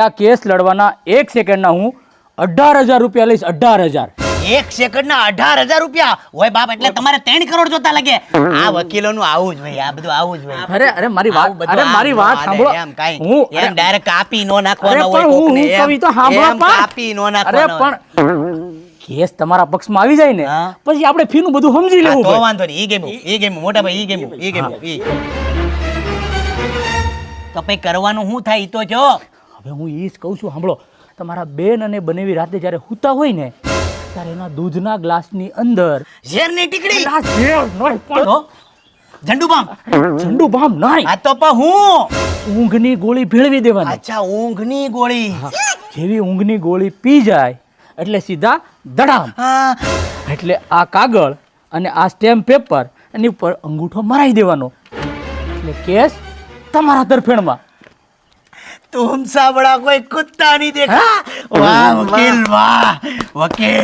આ કેસ લડવાના 1 સેકન્ડના હું 18,000 રૂપિયા લઈશ. 18,000. 1 સેકન્ડના 18,000 રૂપિયા હોય બાપ, એટલે તમારે 3 કરોડ જોતા લાગે. આ વકીલોનું આવું જ હોય, આ બધું આવું જ હોય. અરે મારી વાત સાંભળો. એમ કાઈ હું એમ ડાયરેક્ટ કાપી નો નાખવાનો અરે હોય પણ કોકને, હું એમ કવિ તો સાંભળો એમ પણ. કાપી નો અરે નાખવાનો હોય. પણ કેસ તમારા પક્ષમાં આવી જાય ને હા. પછી આપણે ફીનું બધું સમજી હા, લેવું તો પડે. વાંધો નહીં. ઈ ગેમ મોટા ભાઈ, ઈ ગેમ તો પછી કરવાનું શું થાય ઈ તો જો. હવે હું ઈ જ કહું છું સાંભળો. તમારા બેન અને બનેવી રાતે જ્યારે સૂતા હોય ને ત્યારે એના દૂધના ગ્લાસની અંદર ઝેરની ટીકડી આ ઝેર નહીં પણ તો ઝંડુબામ. ઝંડુ બામ નહીં, આ તો પણ હું ઊંઘની ગોળી ભેળવી દેવાની. અચ્છા, ઊંઘની ગોળી. જેવી ઊંઘની ગોળી પી જાય એટલે સીધા દડામ. હા, એટલે આ કાગળ અને આ સ્ટેમ્પ પેપર એની ઉપર અંગૂઠો મરાઈ દેવાનો એટલે કેસ તમારા તરફેણમાં. तुम सा बड़ा कोई कुत्ता नहीं देखा. वाह वकील, वाह वकील.